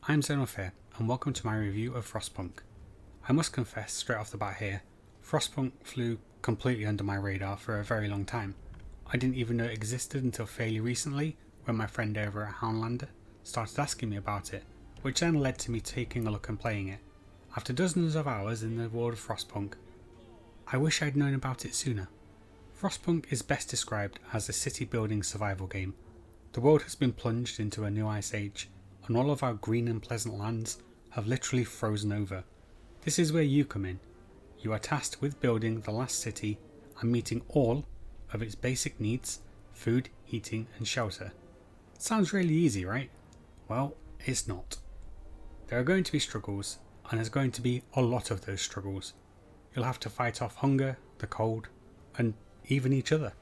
I'm Xenofair, and welcome to my review of Frostpunk. I must confess straight off the bat here, Frostpunk flew completely under my radar for a very long time. I didn't even know it existed until fairly recently, when my friend over at Houndlander started asking me about it, which then led to me taking a look and playing it. After dozens of hours in the world of Frostpunk, I wish I'd known about it sooner. Frostpunk is best described as a city building survival game. The world has been plunged into a new ice age, and all of our green and pleasant lands have literally frozen over. This is where you come in. You are tasked with building the last city and meeting all of its basic needs: food, heating and shelter. Sounds really easy, right? Well, it's not. There are going to be struggles, and there's going to be a lot of those struggles. You'll have to fight off hunger, the cold, and even each other.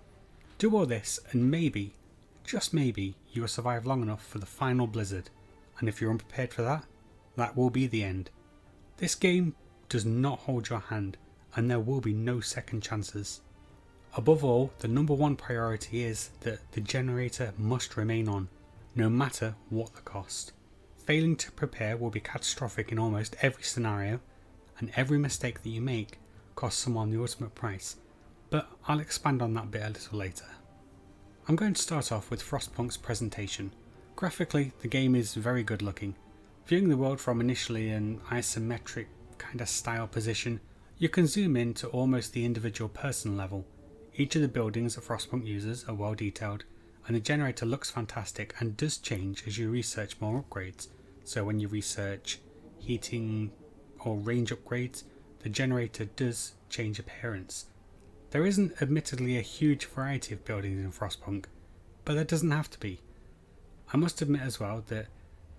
Do all this and maybe, just maybe, you will survive long enough for the final blizzard, and if you're unprepared for that, that will be the end. This game does not hold your hand, and there will be no second chances. Above all, the number one priority is that the generator must remain on, no matter what the cost. Failing to prepare will be catastrophic in almost every scenario, and every mistake that you make costs someone the ultimate price, but I'll expand on that bit a little later. I'm going to start off with Frostpunk's presentation. Graphically, the game is very good looking. Viewing the world from initially an isometric kind of style position, you can zoom in to almost the individual person level. Each of the buildings that Frostpunk uses are well detailed, and the generator looks fantastic and does change as you research more upgrades. So when you research heating or range upgrades, the generator does change appearance. There isn't admittedly a huge variety of buildings in Frostpunk, but there doesn't have to be. I must admit as well that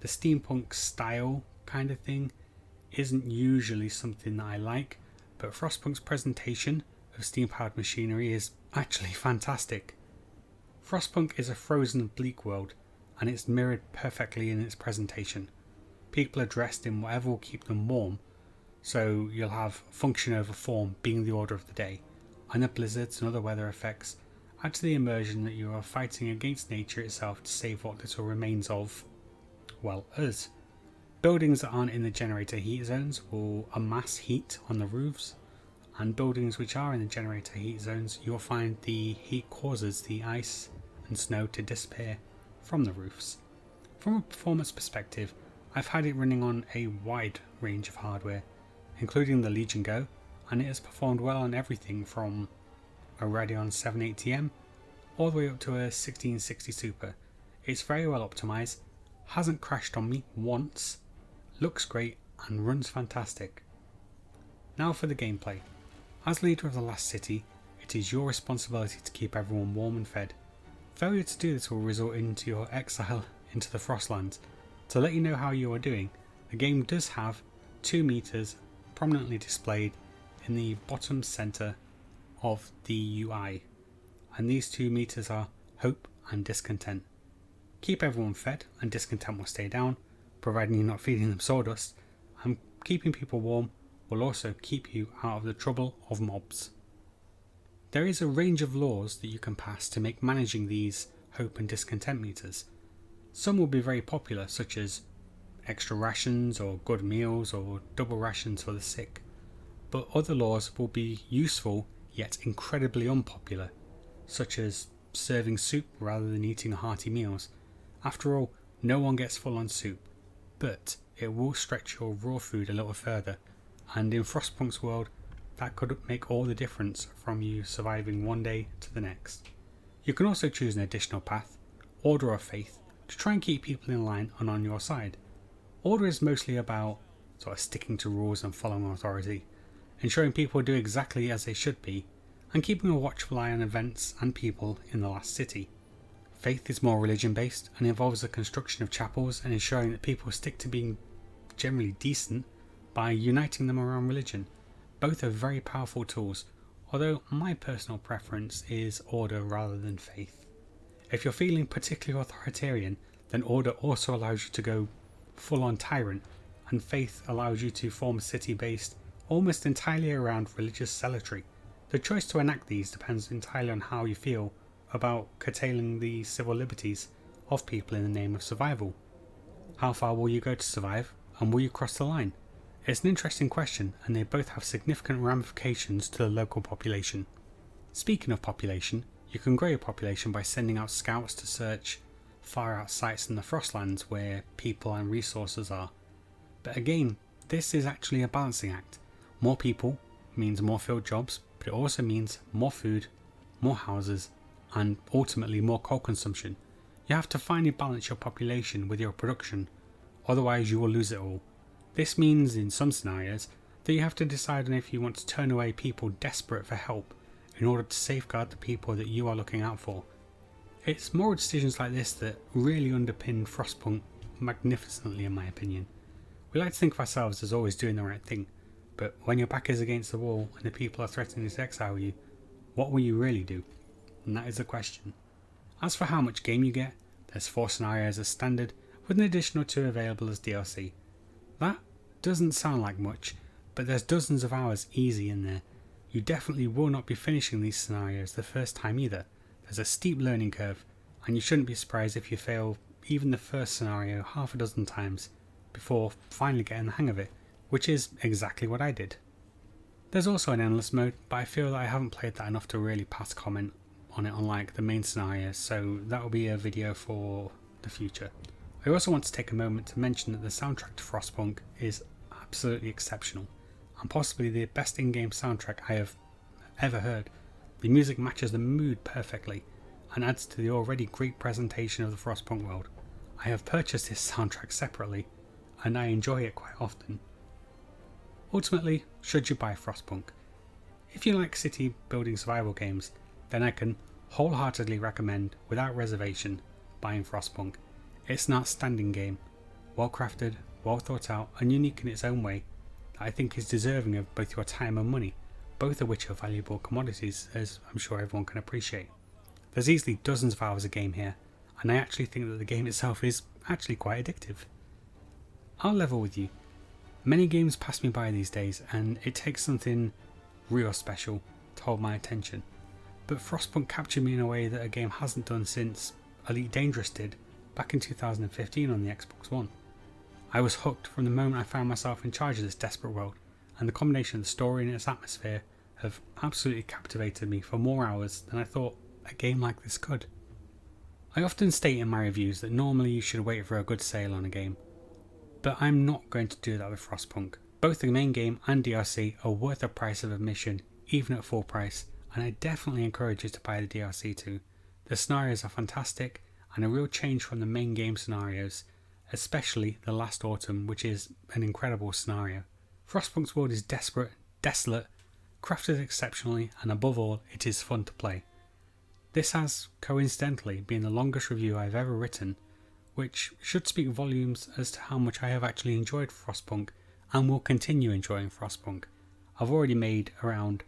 the steampunk style kind of thing isn't usually something that I like, but Frostpunk's presentation of steam-powered machinery is actually fantastic. Frostpunk is a frozen, bleak world, and it's mirrored perfectly in its presentation. People are dressed in whatever will keep them warm, so you'll have function over form being the order of the day, and the blizzards and other weather effects add to the immersion that you are fighting against nature itself to save what little remains of, well, us. Buildings that aren't in the generator heat zones will amass heat on the roofs, and buildings which are in the generator heat zones, you'll find the heat causes the ice and snow to disappear from the roofs. From a performance perspective, I've had it running on a wide range of hardware, including the Legion Go, and it has performed well on everything from a Radeon 780M all the way up to a 1660 Super. It's very well optimized, hasn't crashed on me once, looks great and runs fantastic. Now for the gameplay. As leader of the last city, it is your responsibility to keep everyone warm and fed. Failure to do this will result into your exile into the Frostlands. To let you know how you are doing, the game does have 2 meters prominently displayed in the bottom center of the UI, and these 2 meters are hope and discontent. Keep everyone fed and discontent will stay down, providing you're not feeding them sawdust, and keeping people warm will also keep you out of the trouble of mobs. There is a range of laws that you can pass to make managing these hope and discontent meters. Some will be very popular, such as extra rations or good meals or double rations for the sick, but other laws will be useful yet incredibly unpopular, such as serving soup rather than eating hearty meals. After all, no one gets full on soup, but it will stretch your raw food a little further, and in Frostpunk's world, that could make all the difference from you surviving one day to the next. You can also choose an additional path, Order or Faith, to try and keep people in line and on your side. Order is mostly about sort of sticking to rules and following authority, ensuring people do exactly as they should be, and keeping a watchful eye on events and people in the last city. Faith is more religion based and involves the construction of chapels and ensuring that people stick to being generally decent by uniting them around religion. Both are very powerful tools, although my personal preference is Order rather than Faith. If you're feeling particularly authoritarian, then Order also allows you to go full on tyrant, and Faith allows you to form a city based almost entirely around religious zealotry. The choice to enact these depends entirely on how you feel about curtailing the civil liberties of people in the name of survival. How far will you go to survive, and will you cross the line? It's an interesting question, and they both have significant ramifications to the local population. Speaking of population, you can grow your population by sending out scouts to search far out sites in the Frostlands where people and resources are. But again, this is actually a balancing act. More people means more field jobs, but it also means more food, more houses, and ultimately more coal consumption. You have to finally balance your population with your production, otherwise you will lose it all. This means, in some scenarios, that you have to decide on if you want to turn away people desperate for help in order to safeguard the people that you are looking out for. It's moral decisions like this that really underpin Frostpunk magnificently, in my opinion. We like to think of ourselves as always doing the right thing, but when your back is against the wall and the people are threatening to exile you, what will you really do? And that is the question. As for how much game you get, there's 4 scenarios as standard, with an additional 2 available as DLC. That doesn't sound like much, but there's dozens of hours easy in there. You definitely will not be finishing these scenarios the first time either. There's a steep learning curve, and you shouldn't be surprised if you fail even the first scenario half a dozen times before finally getting the hang of it, which is exactly what I did. There's also an endless mode, but I feel that I haven't played that enough to really pass comment on it unlike the main scenario, so that will be a video for the future. I also want to take a moment to mention that the soundtrack to Frostpunk is absolutely exceptional, and possibly the best in-game soundtrack I have ever heard. The music matches the mood perfectly, and adds to the already great presentation of the Frostpunk world. I have purchased this soundtrack separately, and I enjoy it quite often. Ultimately, should you buy Frostpunk? If you like city building survival games, then I can wholeheartedly recommend, without reservation, buying Frostpunk. It's an outstanding game, well crafted, well thought out, and unique in its own way, that I think is deserving of both your time and money, both of which are valuable commodities, as I'm sure everyone can appreciate. There's easily dozens of hours of game here, and I actually think that the game itself is actually quite addictive. I'll level with you. Many games pass me by these days, and it takes something real special to hold my attention. But Frostpunk captured me in a way that a game hasn't done since Elite Dangerous did back in 2015 on the Xbox One. I was hooked from the moment I found myself in charge of this desperate world, and the combination of the story and its atmosphere have absolutely captivated me for more hours than I thought a game like this could. I often state in my reviews that normally you should wait for a good sale on a game, but I'm not going to do that with Frostpunk. Both the main game and DLC are worth the price of admission, even at full price, and I definitely encourage you to buy the DLC too. The scenarios are fantastic, and a real change from the main game scenarios, especially the last autumn, which is an incredible scenario. Frostpunk's world is desperate, desolate, crafted exceptionally, and above all, it is fun to play. This has, coincidentally, been the longest review I've ever written, which should speak volumes as to how much I have actually enjoyed Frostpunk and will continue enjoying Frostpunk. I've already made around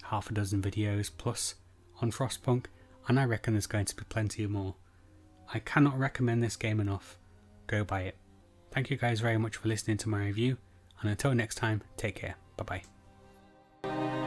half a dozen videos plus on Frostpunk, and I reckon there's going to be plenty more. I cannot recommend this game enough. Go buy it. Thank you guys very much for listening to my review, and until next time, take care. Bye bye.